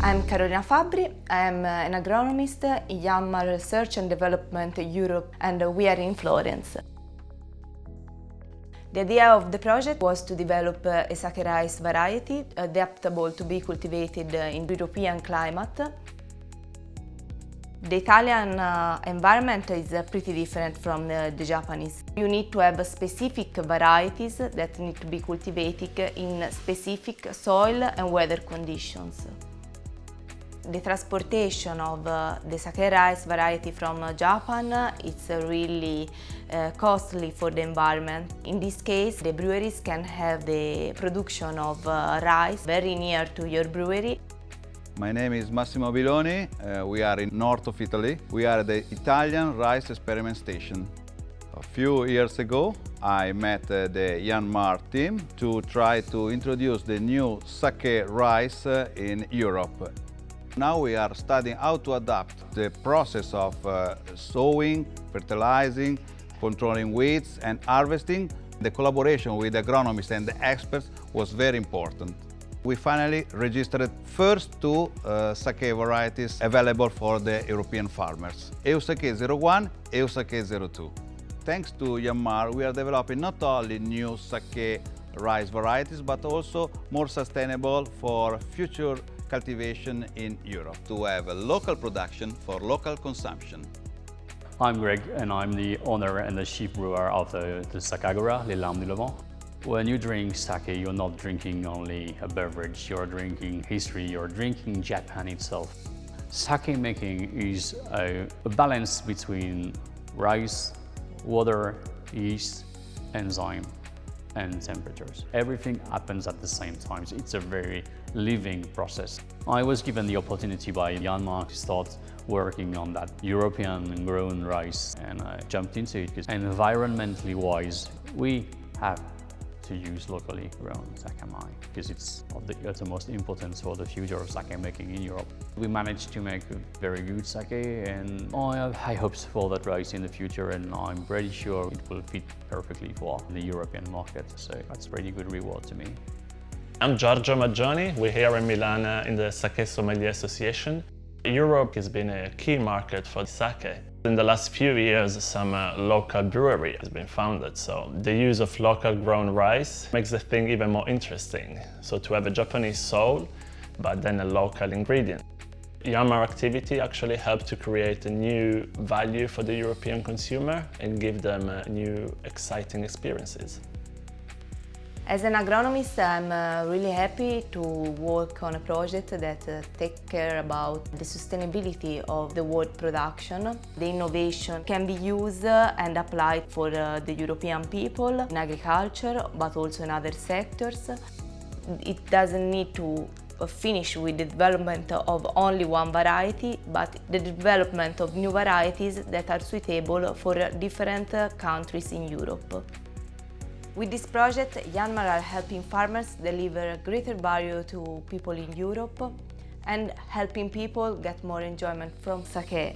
I'm Carolina Fabbri. I'm an agronomist in Yanmar Research and Development Europe, and we are in Florence. The idea of the project was to develop a saké rice variety adaptable to be cultivated in European climate. The Italian environment is pretty different from the Japanese. You need to have specific varieties that need to be cultivated in specific soil and weather conditions. The transportation of the saké rice variety from Japan is really costly for the environment. In this case, the breweries can have the production of rice very near to your brewery. My name is Massimo Biloni. We are in north of Italy. We are at the Italian Rice Experiment Station. A few years ago, I met the Yanmar team to try to introduce the new saké rice in Europe. Now we are studying how to adapt the process of sowing, fertilizing, controlling weeds and harvesting. The collaboration with the agronomists and the experts was very important. We finally registered first two saké varieties available for the European farmers, EU-Saké 01, EU-Saké 02. Thanks to Yanmar, we are developing not only new saké rice varieties, but also more sustainable for future cultivation in Europe, to have a local production for local consumption. I'm Greg, and I'm the owner and the chief brewer of the Sakagora, Les Larmes du Levant. When you drink sake, you're not drinking only a beverage, you're drinking history, you're drinking Japan itself. Sake making is a balance between rice, water, yeast, enzyme, and temperatures. Everything happens at the same time. It's a very living process. I was given the opportunity by Yanmar to start working on that European grown rice, and I jumped into it because environmentally wise, we have to use locally grown sakamai because it's of the utmost importance for the future of sake making in Europe. We managed to make a very good sake, and I have high hopes for that rice in the future, and I'm pretty sure it will fit perfectly for the European market, so that's a pretty good reward to me. I'm Giorgio Maggioni. We're here in Milan in the Sake Sommelier Association. Europe has been a key market for sake. In the last few years, some local brewery has been founded, so the use of local grown rice makes the thing even more interesting. So to have a Japanese soul, but then a local ingredient. Yanmar activity actually helped to create a new value for the European consumer and give them new exciting experiences. As an agronomist, I'm really happy to work on a project that takes care about the sustainability of the world production. The innovation can be used and applied for the European people in agriculture, but also in other sectors. It doesn't need to finish with the development of only one variety, but the development of new varieties that are suitable for different countries in Europe. With this project, Yanmar are helping farmers deliver greater value to people in Europe and helping people get more enjoyment from sake.